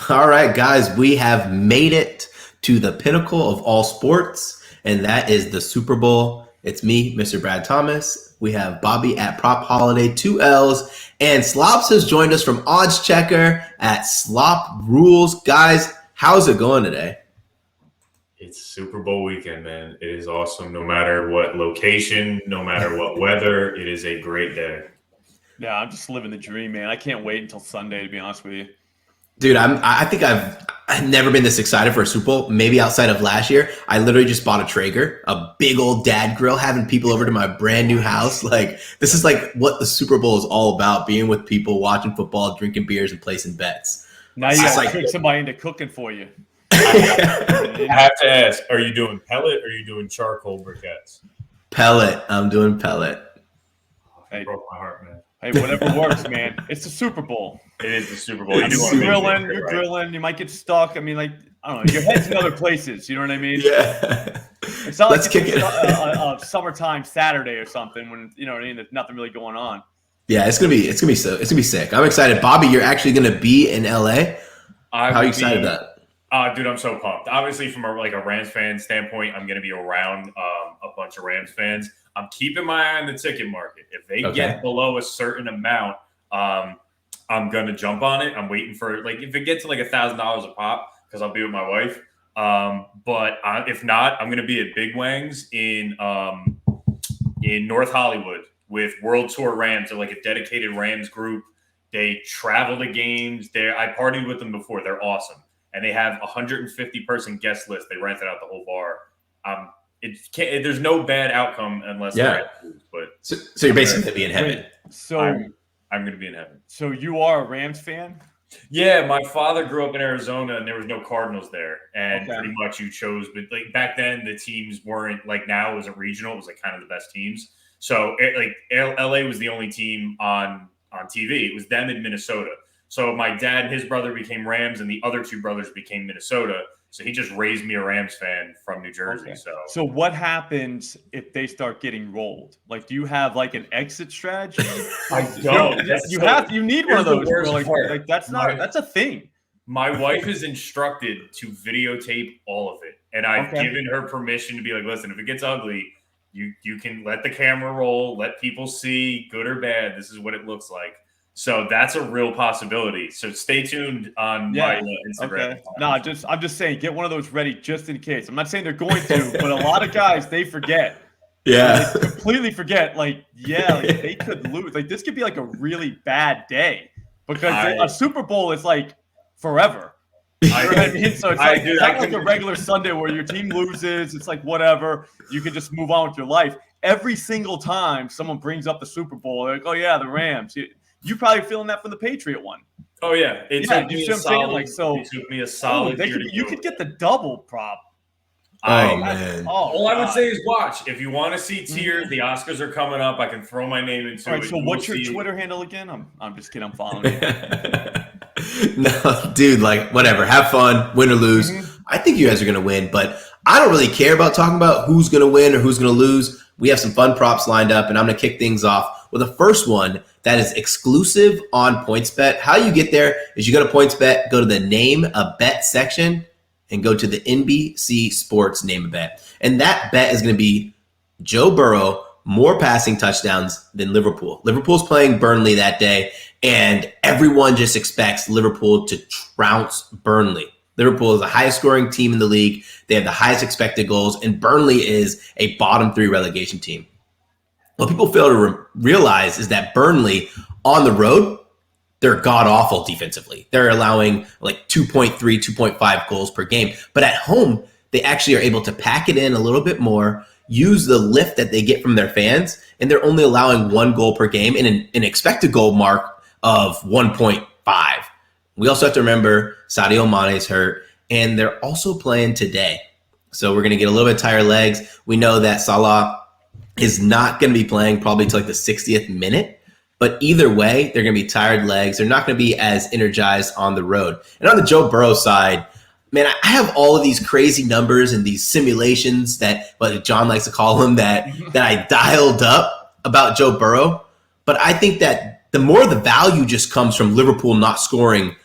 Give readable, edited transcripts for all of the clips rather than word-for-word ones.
All right, guys, we have made it to the pinnacle of all sports, and that is the Super Bowl. It's me, Mr. Brad Thomas. We have Bobby at Prop Holiday, 2 L's, and Slops has joined us from Odds Checker at SlopRules. Guys, how's it going today? It's Super Bowl weekend, man. It is awesome. No matter what location, no matter what weather, it is a great day. Yeah, I'm just living the dream, man. I can't wait until Sunday, to be honest with you. Dude, I think I've never been this excited for a Super Bowl, maybe outside of last year. I literally just bought a Traeger, a big old dad grill, having people over to my brand new house. Like, this is like what the Super Bowl is all about, being with people, watching football, drinking beers, and placing bets. Now you got to trick somebody into cooking for you. I have to ask, are you doing pellet or are you doing charcoal briquettes? Pellet. I'm doing pellet. Hey, broke my heart, man. Hey, whatever works, man. It's the Super Bowl. It is the Super Bowl. You're grilling. You might get stuck. I mean, like, I don't know. Your head's in other places. You know what I mean? Yeah. It's not like it's a summertime Saturday or something when, you know what I mean, there's nothing really going on. Yeah, it's gonna be sick. I'm excited. Bobby, you're actually gonna be in LA. How are you excited about that? Dude, I'm so pumped. Obviously, from a Rams fan standpoint, I'm going to be around a bunch of Rams fans. I'm keeping my eye on the ticket market. If they get below a certain amount, I'm going to jump on it. I'm waiting for, like, if it gets to like $1,000 a pop, because I'll be with my wife. But if not, I'm going to be at Big Wang's in North Hollywood with World Tour Rams. They're like a dedicated Rams group. They travel to games. I partied with them before. They're awesome. And they have 150-person guest list. They rented out the whole bar. There's no bad outcome unless but so you're basically going to be in heaven. So I'm going to be in heaven. So you are a Rams fan? Yeah, my father grew up in Arizona, and there was no Cardinals there. And pretty much you chose, but like back then the teams weren't like now. It was a regional. It was like kind of the best teams. So LA was the only team on TV. It was them in Minnesota. So my dad and his brother became Rams, and the other two brothers became Minnesota. So he just raised me a Rams fan from New Jersey. Okay. So what happens if they start getting rolled? Like, do you have like an exit strategy? I don't. You need one of those. Like that's a thing. My wife is instructed to videotape all of it, and I've given her permission to be like, listen, if it gets ugly, you can let the camera roll, let people see, good or bad. This is what it looks like. So that's a real possibility. So stay tuned on my Instagram. Okay. No, I'm just saying, get one of those ready just in case. I'm not saying they're going to, but a lot of guys, they forget. Yeah. They completely forget. They could lose. Like, this could be like a really bad day because a Super Bowl is like forever. You know what I mean? So it's not like a regular Sunday where your team loses. It's like whatever. You can just move on with your life. Every single time someone brings up the Super Bowl, they're like, oh, yeah, the Rams. You probably feeling that from the Patriot one. Oh yeah, it took me a solid. You could get the double prop. Man! All I would say is watch. If you want to see tier, the Oscars are coming up. I can throw my name into it. So what's your Twitter handle again? I'm just kidding. I'm following you. No, dude. Like, whatever. Have fun. Win or lose. I think you guys are gonna win, but I don't really care about talking about who's gonna win or who's gonna lose. We have some fun props lined up, and I'm gonna kick things off with the first one that is exclusive on PointsBet. How you get there is you go to PointsBet, go to the name a bet section, and go to the NBC Sports name a bet. And that bet is going to be Joe Burrow, more passing touchdowns than Liverpool. Liverpool's playing Burnley that day, and everyone just expects Liverpool to trounce Burnley. Liverpool is the highest scoring team in the league. They have the highest expected goals, and Burnley is a bottom 3 relegation team. What people fail to realize is that Burnley on the road, they're god-awful defensively. They're allowing like 2.3, 2.5 goals per game. But at home, they actually are able to pack it in a little bit more, use the lift that they get from their fans, and they're only allowing 1 goal per game and an expected goal mark of 1.5. We also have to remember Sadio Mane is hurt, and they're also playing today. So we're going to get a little bit tired legs. We know that Salah is not going to be playing probably till like the 60th minute. But either way, they're going to be tired legs. They're not going to be as energized on the road. And on the Joe Burrow side, man, I have all of these crazy numbers and these simulations that what John likes to call them that I dialed up about Joe Burrow. But I think that the more the value just comes from Liverpool not scoring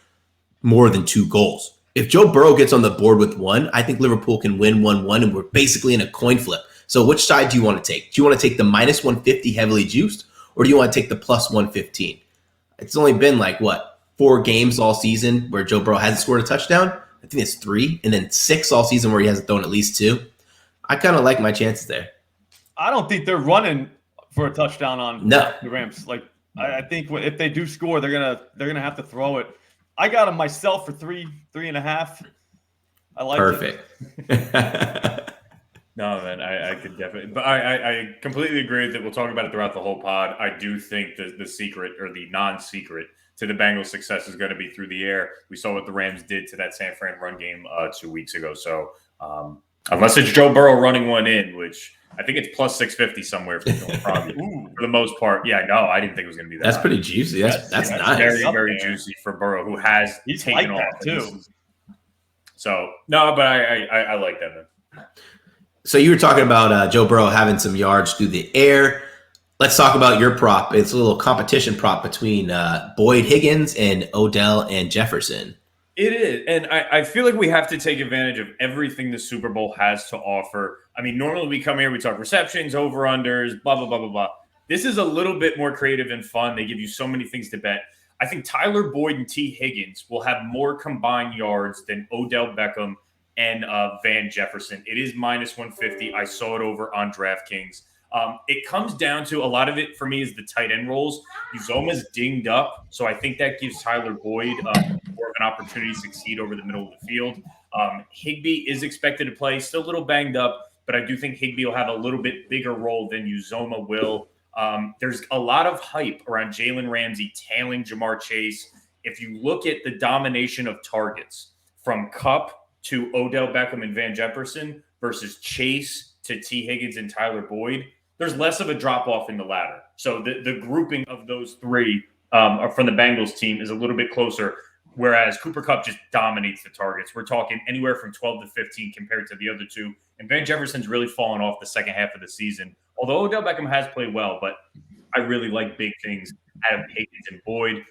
more than 2 goals. If Joe Burrow gets on the board with 1, I think Liverpool can win 1-1, and we're basically in a coin flip. So which side do you want to take? Do you want to take the minus 150 heavily juiced, or do you want to take the plus 115? It's only been 4 games all season where Joe Burrow hasn't scored a touchdown. I think it's 3, and then 6 all season where he hasn't thrown at least 2. I kind of like my chances there. I don't think they're running for a touchdown on the Rams. I think if they do score, they're gonna have to throw it. I got them myself for 3.5. I like perfect. No, man, I could definitely, but I completely agree that we'll talk about it throughout the whole pod. I do think that the secret or the non-secret to the Bengals' success is going to be through the air. We saw what the Rams did to that San Fran run game 2 weeks ago. So unless it's Joe Burrow running one in, which I think it's plus 650 somewhere for the most part. Yeah, no, I didn't think it was going to be that. That's pretty juicy. That's nice. Very, very juicy for Burrow, who has taken off too. So no, but I like that, man. So you were talking about Joe Burrow having some yards through the air. Let's talk about your prop. It's a little competition prop between Boyd Higgins and Odell and Jefferson. It is. And I feel like we have to take advantage of everything the Super Bowl has to offer. I mean, normally we come here, we talk receptions, over-unders, blah, blah, blah, blah, blah. This is a little bit more creative and fun. They give you so many things to bet. I think Tyler Boyd and T. Higgins will have more combined yards than Odell Beckham and Van Jefferson. It is minus 150. I saw it over on DraftKings. It comes down to a lot of it for me is the tight end roles. Uzoma's dinged up, so I think that gives Tyler Boyd more of an opportunity to succeed over the middle of the field. Higbee is expected to play, still a little banged up, but I do think Higbee will have a little bit bigger role than Uzoma will. There's a lot of hype around Jalen Ramsey tailing Jamar Chase. If you look at the domination of targets from Kupp to Odell Beckham and Van Jefferson versus Chase to T. Higgins and Tyler Boyd, there's less of a drop-off in the ladder. So the grouping of those three from the Bengals team is a little bit closer, whereas Cooper Kupp just dominates the targets. We're talking anywhere from 12 to 15 compared to the other two. And Van Jefferson's really fallen off the second half of the season, although Odell Beckham has played well, but I really like big things out of Higgins and Boyd.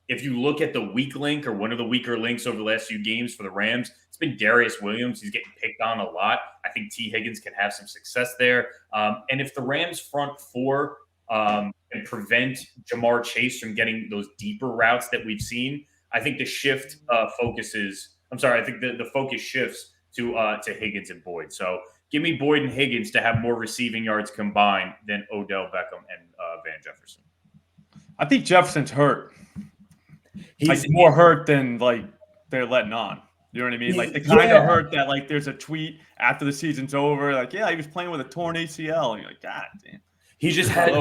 If you look at the weak link or one of the weaker links over the last few games for the Rams, it's been Darius Williams. He's getting picked on a lot. I think T. Higgins can have some success there. And if the Rams front four can prevent Jamar Chase from getting those deeper routes that we've seen, I think the shift I think the focus shifts to Higgins and Boyd. So give me Boyd and Higgins to have more receiving yards combined than Odell Beckham and Van Jefferson. I think Jefferson's hurt. He's more hurt than they're letting on. You know what I mean? They kind of hurt that there's a tweet after the season's over. He was playing with a torn ACL. And you're like, God damn. He just had,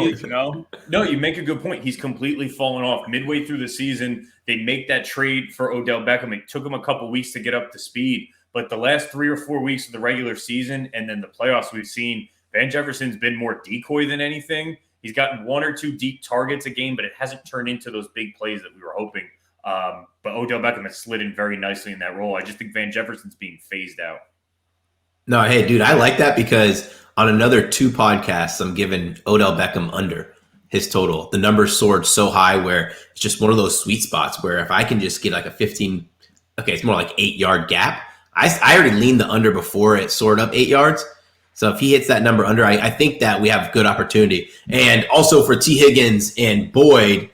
No, you make a good point. He's completely fallen off midway through the season. They make that trade for Odell Beckham. It took him a couple weeks to get up to speed. But the last 3 or 4 weeks of the regular season and then the playoffs we've seen, Van Jefferson's been more decoy than anything. He's gotten 1 or 2 deep targets a game, but it hasn't turned into those big plays that we were hoping. But Odell Beckham has slid in very nicely in that role. I just think Van Jefferson's being phased out. No, hey, dude, I like that because on another 2 podcasts, I'm giving Odell Beckham under his total. The numbers soared so high where it's just one of those sweet spots where if I can just get a 15, it's more like 8-yard gap. I already leaned the under before it soared up 8 yards. So if he hits that number under, I think that we have good opportunity. And also for T. Higgins and Boyd,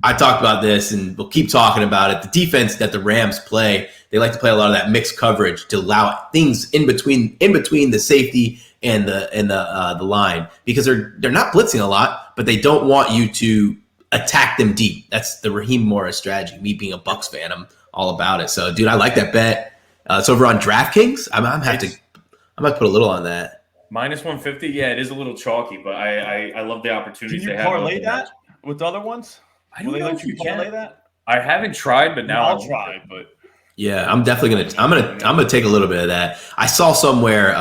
I talked about this and we'll keep talking about it. The defense that the Rams play, they like to play a lot of that mixed coverage to allow things in between the safety and the line because they're not blitzing a lot, but they don't want you to attack them deep. That's the Raheem Morris strategy. Me being a Bucs fan, I'm all about it. So, dude, I like that bet. It's over on DraftKings. I'm gonna have to put a little on that. Minus 150. Yeah, it is a little chalky, but I love the opportunities they have. Can you parlay that with other ones? I don't know if you can parlay that. I haven't tried, but now I'll try. But yeah, I'm definitely gonna take a little bit of that. I saw somewhere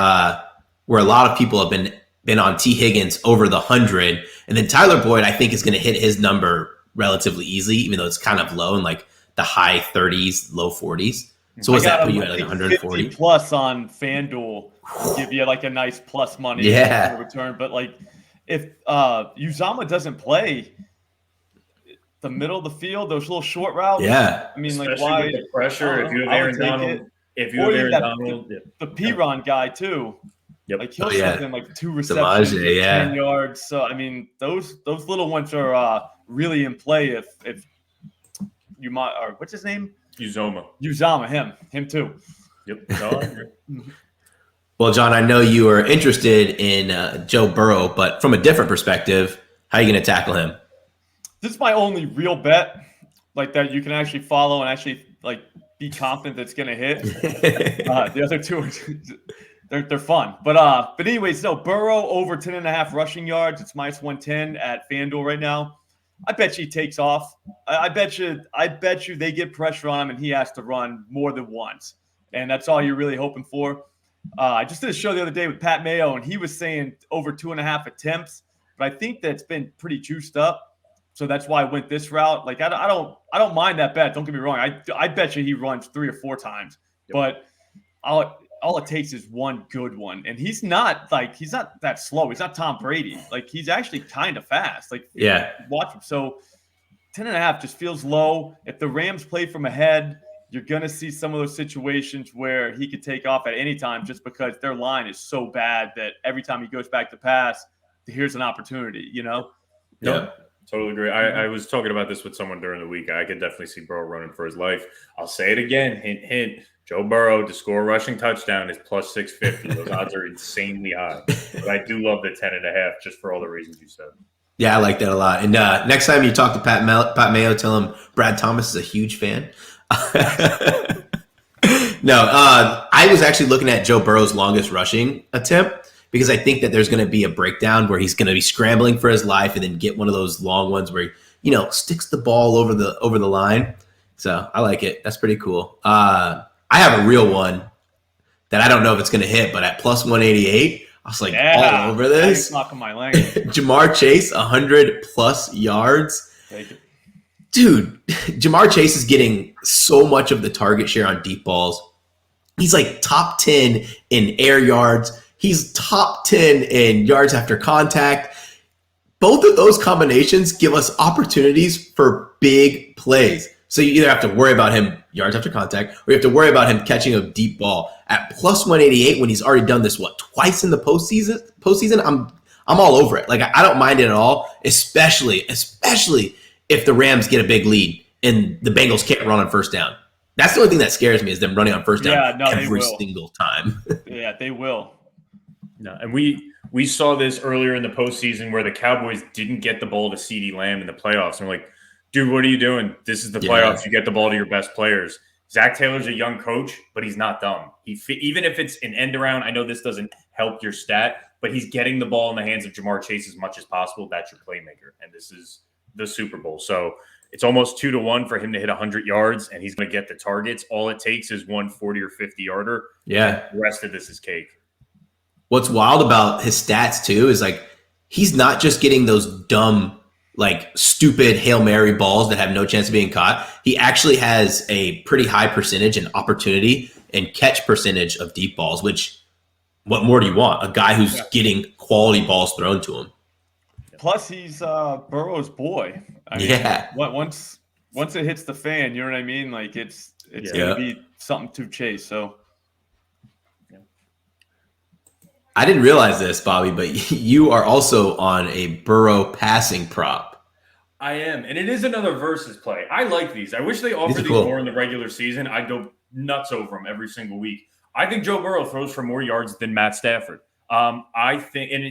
where a lot of people have been on T. Higgins over the 100, and then Tyler Boyd I think is gonna hit his number relatively easily, even though it's kind of low in the high 30s, low 40s. So what's that put you at 140 plus on FanDuel? Give you a nice plus money return. But if Uzama doesn't play, the middle of the field, those little short routes. Yeah. I mean, especially like why with the pressure. If you have Aaron Donald, the P-Ron guy too. Yep. Like he'll slip in like 2 receptions, Samaje, 10 yards. So I mean, those little ones are really in play if you might, or what's his name? Uzama, him too. Yep. No, Well, John, I know you are interested in Joe Burrow, but from a different perspective, how are you going to tackle him? This is my only real bet, like that you can actually follow and actually like be confident that's going to hit. The other two are they're fun, but anyways, no, Burrow over 10.5 rushing yards. It's -110 at FanDuel right now. I bet you he takes off. I bet you they get pressure on him and he has to run more than once, and that's all you're really hoping for. I just did a show the other day with Pat Mayo, and he was saying over 2.5 attempts, but I think that's been pretty juiced up, so that's why I went this route. Like I don't mind that bet. Don't get me wrong. I bet you he runs 3 or 4 times, but all it takes is one good one, and he's not that slow. He's not Tom Brady. Like he's actually kind of fast. Like watch him. So 10.5 just feels low. If the Rams play from ahead, you're going to see some of those situations where he could take off at any time just because their line is so bad that every time he goes back to pass, here's an opportunity, Yeah, totally agree. I was talking about this with someone during the week. I could definitely see Burrow running for his life. I'll say it again. Hint, hint. Joe Burrow to score a rushing touchdown is +650. Those odds are insanely high. But I do love the 10.5 just for all the reasons you said. Yeah, I like that a lot. And next time you talk to Pat Mayo, tell him Brad Thomas is a huge fan. No, I was actually looking at Joe Burrow's longest rushing attempt because I think that there's going to be a breakdown where he's going to be scrambling for his life and then get one of those long ones where he, sticks the ball over the line. So I like it. That's pretty cool. I have a real one that I don't know if it's going to hit, but at +188, I was like all over this. Knocking my language. Jamar Chase, 100+ yards. Take it. Dude, Jamar Chase is getting so much of the target share on deep balls. He's like top 10 in air yards. He's top 10 in yards after contact. Both of those combinations give us opportunities for big plays. So you either have to worry about him yards after contact, or you have to worry about him catching a deep ball at +188 when he's already done this twice in the postseason. I'm all over it. Like I don't mind it at all, especially if the Rams get a big lead and the Bengals can't run on first down. That's the only thing that scares me is them running on first down every single time. Yeah, they will. No, and we saw this earlier in the postseason where the Cowboys didn't get the ball to CeeDee Lamb in the playoffs. And we're like, dude, what are you doing? This is the playoffs. You get the ball to your best players. Zach Taylor's a young coach, but he's not dumb. Even if it's an end around, I know this doesn't help your stat, but he's getting the ball in the hands of Jamar Chase as much as possible. That's your playmaker, and this is the Super Bowl. So it's almost 2-1 for him to hit 100 yards, and he's going to get the targets. All it takes is 1 40 or 50 yarder. Yeah. The rest of this is cake. What's wild about his stats too is like he's not just getting those dumb, like stupid Hail Mary balls that have no chance of being caught. He actually has a pretty high percentage and opportunity and catch percentage of deep balls, which what more do you want? A guy who's getting quality balls thrown to him. Plus, he's Burrow's boy. I mean, once it hits the fan, you know what I mean? Like it's going to be something to chase. So. I didn't realize this, Bobby, but you are also on a Burrow passing prop. I am, and it is another versus play. I like these. I wish they offered these more in the regular season. I'd go nuts over them every single week. I think Joe Burrow throws for more yards than Matt Stafford. I think, and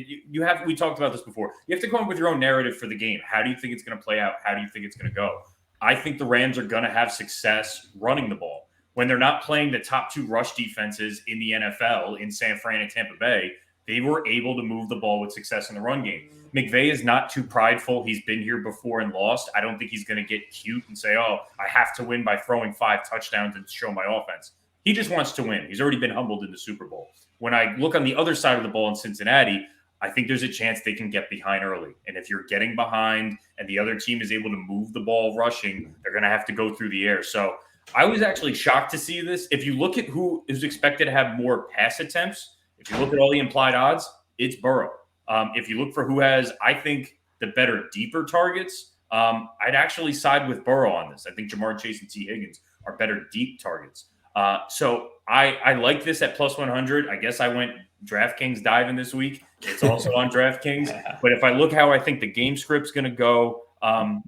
we talked about this before. You have to come up with your own narrative for the game. How do you think it's going to play out? How do you think it's going to go? I think the Rams are going to have success running the ball. When they're not playing the top 2 rush defenses in the NFL in San Fran and Tampa Bay, they were able to move the ball with success in the run game. McVay is not too prideful. He's been here before and lost. I don't think he's going to get cute and say, oh, I have to win by throwing 5 touchdowns and show my offense. He just wants to win. He's already been humbled in the Super Bowl. When I look on the other side of the ball in Cincinnati, I think there's a chance they can get behind early. And if you're getting behind and the other team is able to move the ball rushing, they're going to have to go through the air. So I was actually shocked to see this. If you look at who is expected to have more pass attempts, if you look at all the implied odds, it's Burrow. If you look for who has, I think, the better, deeper targets, I'd actually side with Burrow on this. I think Jamar Chase and T. Higgins are better deep targets. So I like this at plus 100. I guess I went DraftKings diving this week. It's also on DraftKings. But if I look how I think the game script's going to go, I'm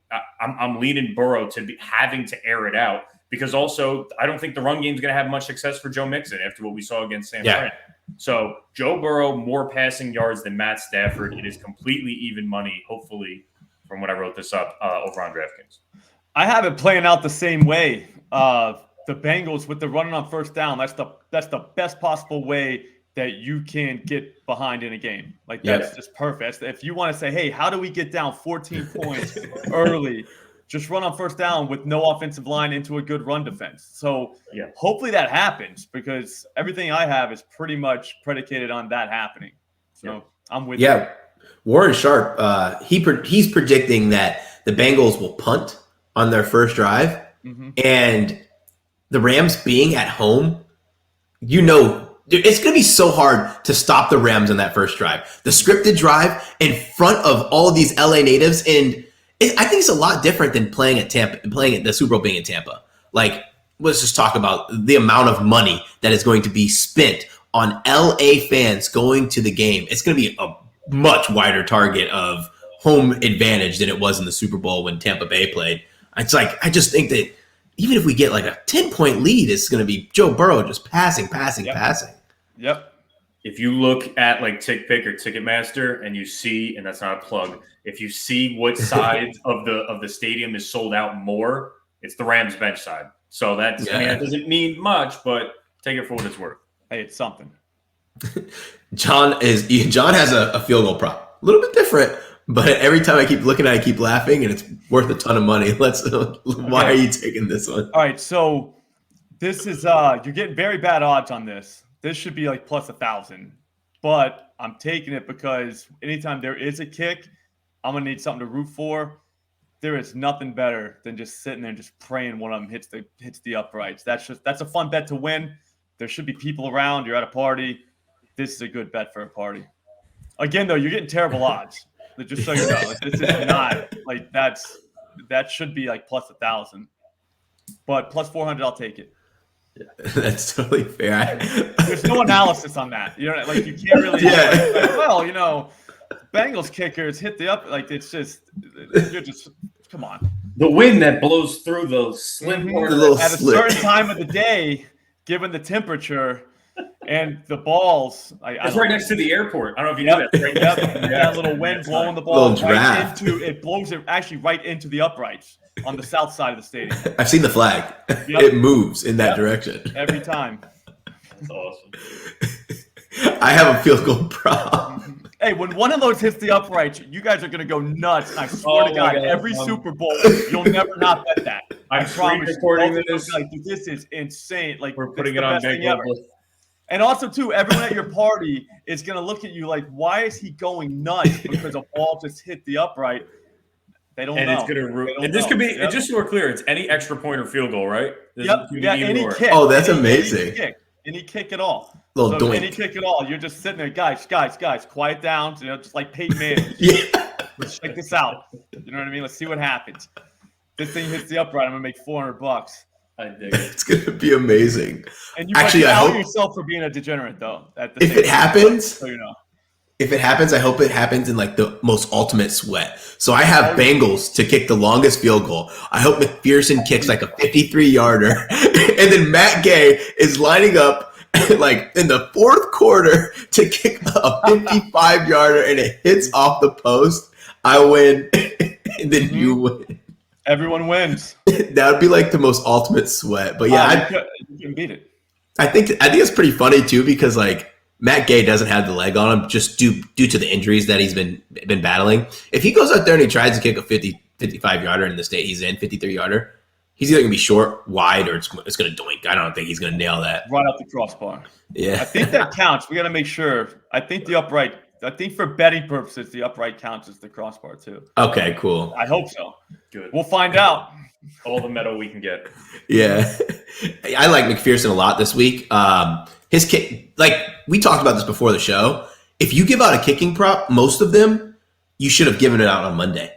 leaning Burrow to be having to air it out, because also I don't think the run game is going to have much success for Joe Mixon after what we saw against San Fran. So Joe Burrow, more passing yards than Matt Stafford. It is completely even money, hopefully, from when I wrote this up over on DraftKings. I have it playing out the same way. The Bengals with the running on first down, that's the best possible way that you can get behind in a game. Like, that's just perfect. If you want to say, hey, how do we get down 14 points early? Just run on first down with no offensive line into a good run defense. So hopefully that happens, because everything I have is pretty much predicated on that happening. So I'm with you. Warren Sharp, he's predicting that the Bengals will punt on their first drive. And the Rams being at home, it's going to be so hard to stop the Rams on that first drive. The scripted drive in front of all of these LA natives, and I think it's a lot different than playing at Tampa, playing at the Super Bowl being in Tampa. Like, let's just talk about the amount of money that is going to be spent on LA fans going to the game. It's going to be a much wider target of home advantage than it was in the Super Bowl when Tampa Bay played. It's like, I just think that even if we get like a 10-point lead, it's going to be Joe Burrow just passing. Yep. If you look at like TickPick or Ticketmaster and you see, and that's not a plug, if you see what side of the stadium is sold out more, it's the Rams bench side. So that's, I mean, that doesn't mean much, but take it for what it's worth. Hey, it's something. John has a field goal prop. A little bit different, but every time I keep looking at it, I keep laughing, and it's worth a ton of money. Why are you taking this one? All right, so this is you're getting very bad odds on this. This should be like plus 1,000, but I'm taking it because anytime there is a kick, I'm gonna need something to root for. There is nothing better than just sitting there and just praying one of them hits the uprights. That's a fun bet to win. There should be people around. You're at a party. This is a good bet for a party. Again, though, you're getting terrible odds. Just so you know, like, this is not like that should be like plus 1,000, but plus 400, I'll take it. Yeah, that's totally fair. There's no analysis on that. You know, like you can't really. Bengals kickers hit the up. Like it's just you're just come on. The wind that blows through those slim corners at a certain time of the day, given the temperature. And the balls. It's right next to the airport. I don't know if you know that. Right that little wind blowing the ball right into it blows it actually right into the uprights on the south side of the stadium. I've seen the flag. It moves in that direction every time. That's awesome. I have a field goal prop. Hey, when one of those hits the uprights, you guys are going to go nuts. I swear to God, every Super Bowl, you'll never not bet that. I promise. Recording this. Like, this is insane. Like we're putting it on Bankroll Blitz. And also, too, everyone at your party is going to look at you like, why is he going nuts because a ball just hit the upright? They don't know. It's going to and this could be, just so we're clear, it's any extra point or field goal, right? Any kick. Oh, that's amazing. Any kick at all. Any kick at all. You're just sitting there, guys, quiet down. You know, just like Peyton Manning. Let's check this out. You know what I mean? Let's see what happens. This thing hits the upright. I'm going to make $400. I dig it. It's going to be amazing. And you actually hope yourself for being a degenerate, though. If it happens, so you know. If it happens, I hope it happens in like the most ultimate sweat. So I have Bengals to kick the longest field goal. I hope McPherson kicks like a 53-yarder, and then Matt Gay is lining up like in the fourth quarter to kick a 55-yarder, and it hits off the post. I win, and then you win. Everyone wins. That would be like the most ultimate sweat. But yeah, you can beat it. I think it's pretty funny too, because like Matt Gay doesn't have the leg on him just due to the injuries that he's been battling. If he goes out there and he tries to kick a 55-yarder in the state he's in, 53-yarder, he's either going to be short, wide, or it's going to doink. I don't think he's going to nail that. Right out the crossbar. Yeah. I think that counts. We got to make sure. I think for betting purposes, the upright counts as the crossbar too. Okay, cool. I hope so. Good. We'll find out. All the metal we can get. Yeah. I like McPherson a lot this week. His kick, like we talked about this before the show. If you give out a kicking prop, most of them, you should have given it out on Monday.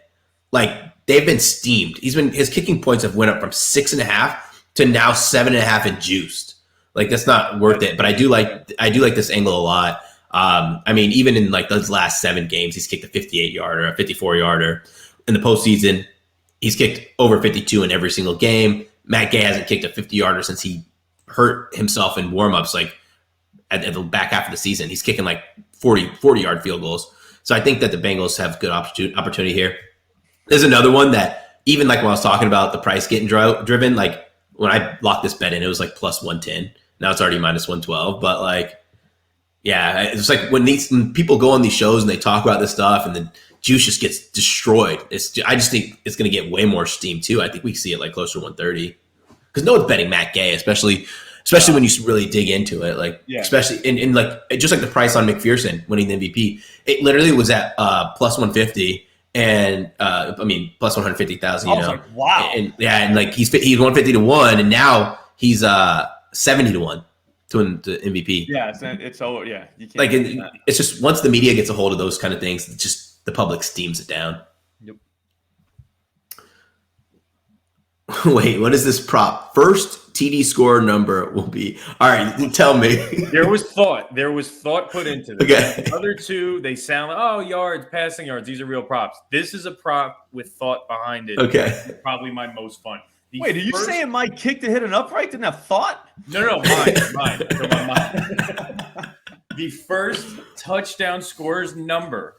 Like they've been steamed. His kicking points have went up from 6.5 to now 7.5 and juiced. Like that's not worth it. But I do like this angle a lot. I mean, even in like those last 7 games, he's kicked a 58-yarder, a 54-yarder. In the postseason, he's kicked over 52 in every single game. Matt Gay hasn't kicked a 50-yarder since he hurt himself in warmups. Like at the back half of the season, he's kicking like 40-yard field goals. So I think that the Bengals have good opportunity here. There's another one that even like when I was talking about the price getting driven, like when I locked this bet in, it was like plus 110. Now it's already minus 112. But like, yeah, it's like when people go on these shows and they talk about this stuff and the juice just gets destroyed. I just think it's going to get way more steam too. I think we see it like closer to 130 because no one's betting Matt Gay, especially when you really dig into it. Like, especially in like just like the price on McPherson winning the MVP, it literally was at plus 150 and plus 150,000. You know, like, wow, and like he's 150 to 1, and now he's 70 to 1 to win the MVP. Yeah, it's so yeah. You can't like it's just once the media gets a hold of those kind of things, it's just the public steams it down. Yep. Wait, what is this prop? First TD score number will be. All right, tell me. There was thought put into this. Okay. The other two, they sound like, yards, passing yards. These are real props. This is a prop with thought behind it. Okay. It's probably my most fun. Wait, are you saying my kick to hit an upright didn't have thought? No, mine. From my mind. The first touchdown scorer's number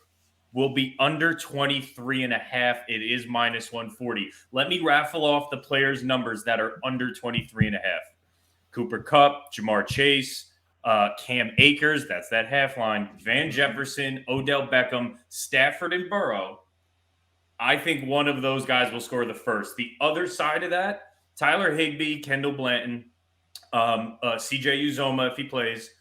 will be under 23.5. It is minus 140. Let me raffle off the players' numbers that are under 23.5. Cooper Kupp, Jamar Chase, Cam Akers, that's that half line, Van Jefferson, Odell Beckham, Stafford, and Burrow. I think one of those guys will score the first. The other side of that, Tyler Higbee, Kendall Blanton, CJ Uzoma if he plays,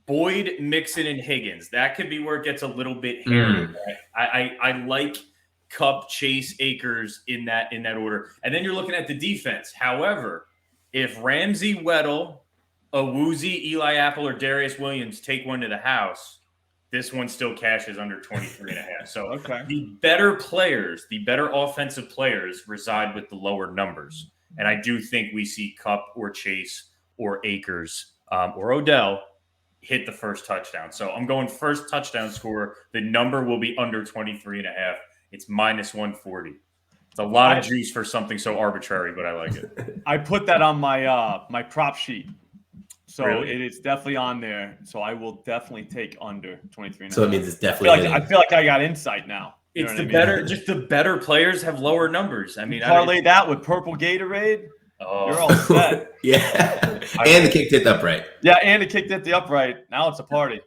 Boyd, Mixon, and Higgins. That could be where it gets a little bit hairy. I like Kupp, Chase, Akers in that order. And then you're looking at the defense. However, if Ramsey, Weddle, Awuzie, Eli Apple, or Darius Williams take one to the house, this one still cashes under 23.5. So The better players, the better offensive players reside with the lower numbers. And I do think we see Kupp or Chase or Akers or Odell hit the first touchdown. So I'm going first touchdown scorer. The number will be under 23.5. It's minus 140. It's a lot of juice for something so arbitrary, but I like it. I put that on my my prop sheet. So Really? It is definitely on there. So I will definitely take under 23.5. So it means it's definitely. I feel like I got insight now. It's the better, just the better players have lower numbers. I mean, parlay that with purple Gatorade. Oh. You're all set. Yeah, and the kick hit upright. Yeah, and it kicked at the upright. Now it's a party.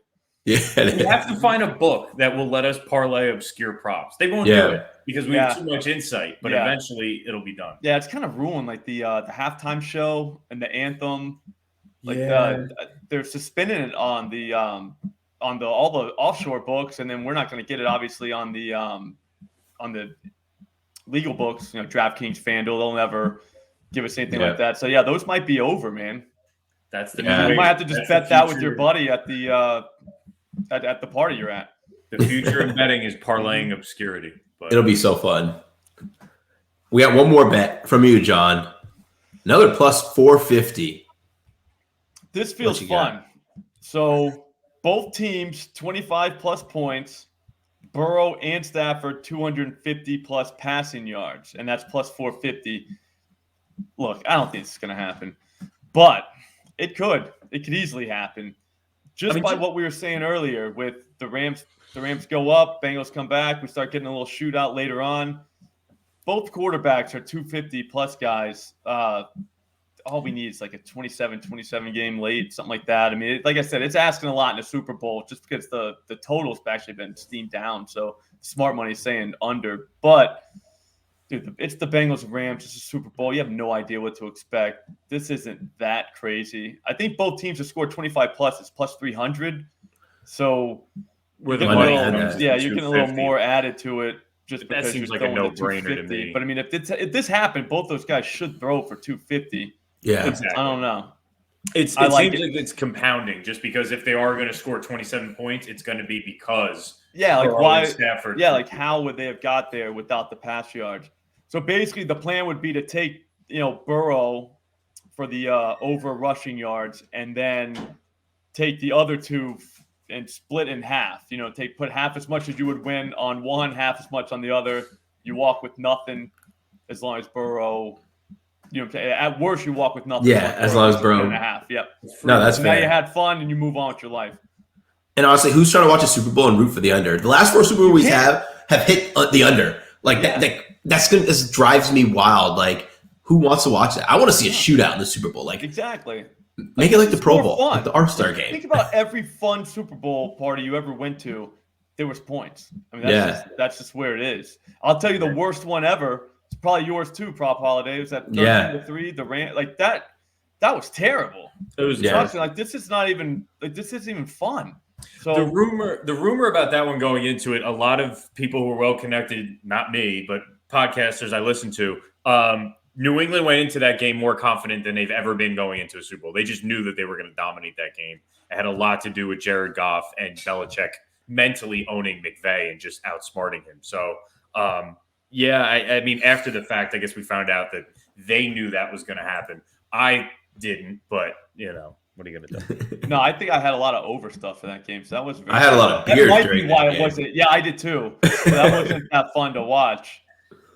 Yeah, we have to find a book that will let us parlay obscure props. They won't do it because we have too much insight, but eventually it'll be done. Yeah, it's kind of ruined, like the halftime show and the anthem. Like they're suspending it on the all the offshore books, and then we're not going to get it obviously on the legal books. You know, DraftKings, FanDuel, they'll never give us anything like that. So yeah, those might be over, man. That's the you might have to just bet that with your buddy at the at the party you're at. The future of betting is parlaying obscurity. But it'll be so fun. We got one more bet from you, John. Another plus 450. This feels fun. So both teams 25 plus points. Burrow and Stafford 250 plus passing yards, and that's plus 450. Look, I don't think this is going to happen, but it could. It could easily happen. Just by what we were saying earlier, with the Rams go up, Bengals come back, we start getting a little shootout later on. Both quarterbacks are 250 plus guys. All we need is like a 27 game late, something like that. I mean, like I said, it's asking a lot in the Super Bowl just because the totals have actually been steamed down. So smart money is saying under. But, dude, it's the Bengals and Rams. It's a Super Bowl. You have no idea what to expect. This isn't that crazy. I think both teams have scored 25 plus. It's plus 300. So you're getting a little more added to it. Just because that seems like a no-brainer to me. But I mean, if this happened, both those guys should throw for 250. Yeah, exactly. I don't know. It seems like it's compounding, just because if they are going to score 27 points, it's going to be because why Stafford. Yeah, like how would they have got there without the pass yards? So basically, the plan would be to take Burrow for the over rushing yards, and then take the other two and split in half. Put half as much as you would win on one, half as much on the other. You walk with nothing as long as Burrow. At worst, you walk with nothing. Yeah, as long as Burrow. And a half. Yep. No, that's fair. Now you had fun and you move on with your life. And honestly, who's trying to watch a Super Bowl and root for the under? The last 4 Super Bowls we have hit the under. This drives me wild. Like, who wants to watch that? I want to see a shootout in the Super Bowl. Like, exactly. Make it like the Pro Bowl, like the All-Star game. Think about every fun Super Bowl party you ever went to. There was points. I mean, that's just where it is. I'll tell you the worst one ever. It's probably yours too, Prop Holiday. Was that 13-3? The rant like that. That was terrible. It was like this is not even this isn't even fun. So the rumor about that one going into it, a lot of people who are well connected, not me, but podcasters I listen to, New England went into that game more confident than they've ever been going into a Super Bowl. They just knew that they were going to dominate that game. It had a lot to do with Jared Goff and Belichick mentally owning McVay and just outsmarting him. So, I mean, after the fact, I guess we found out that they knew that was going to happen. I didn't, but, what are you going to do? No, I think I had a lot of over stuff in that game. So that was I had a lot of beers. That might be why it wasn't. Yeah, I did too. So that wasn't that fun to watch.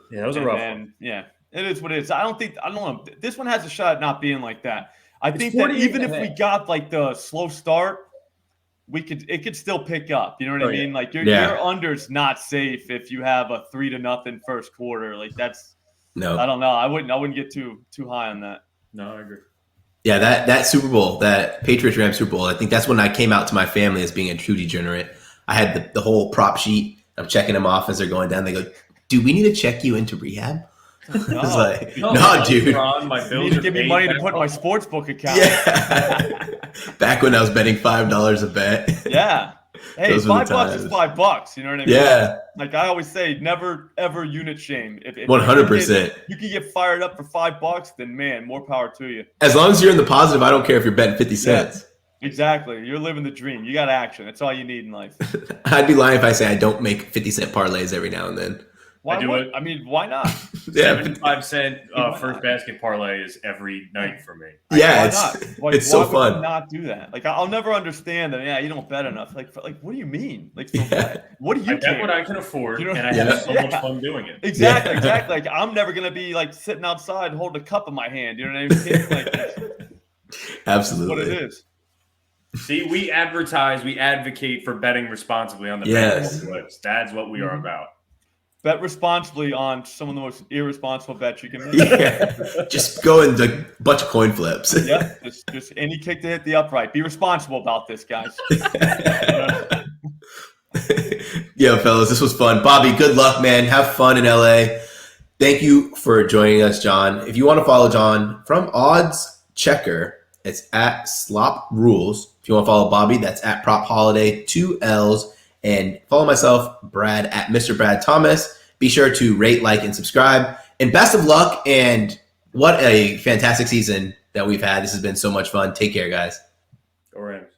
Yeah, that was a rough one. Yeah, it is what it is. I don't know. This one has a shot at not being like that. I think that even if we got like the slow start, it could still pick up. You know what I mean? Like your under's not safe if you have a 3-0 first quarter. Like that's I don't know. I wouldn't get too high on that. No, I agree. Yeah, that Super Bowl, that Patriots-Rams Super Bowl, I think that's when I came out to my family as being a true degenerate. I had the whole prop sheet. I'm checking them off as they're going down. They go, "Do we need to check you into rehab?" I was like, no, dude. You need to give me money to put in my sportsbook account. Yeah. Back when I was betting $5 a bet. Yeah. Hey, $5 is $5. You know what I mean? Yeah. Like I always say, never ever unit shame. If 100%. You can get fired up for $5, then man, more power to you. As long as you're in the positive, I don't care if you're betting 50 cents. Yeah, exactly. You're living the dream. You got action. That's all you need in life. I'd be lying if I say I don't make 50-cent parlays every now and then. Why not? 75-cent first basket parlay is every night for me. Yeah, it's so fun. Why would you not do that? Like I'll never understand that. Yeah, you don't bet enough. Like what do you mean? Like for what? What do you? I bet what I can afford, and I have so much fun doing it. Exactly. Like I'm never gonna be like sitting outside holding a cup in my hand. You know what I mean? Like, absolutely. That's what it is. See, we advocate for betting responsibly on the Bankroll Blitz. That's what we are about. Bet responsibly on some of the most irresponsible bets you can make. Yeah. Just go and a bunch of coin flips. Yeah, just any kick to hit the upright. Be responsible about this, guys. Yo, fellas, this was fun. Bobby, good luck, man. Have fun in LA. Thank you for joining us, John. If you want to follow John from Odds Checker, it's at SlopRules. If you want to follow Bobby, that's at Prop Holiday, 2 L's. And follow myself, Brad, at Mr. Brad Thomas. Be sure to rate, like, and subscribe. And best of luck. And what a fantastic season that we've had. This has been so much fun. Take care, guys. Go Rams.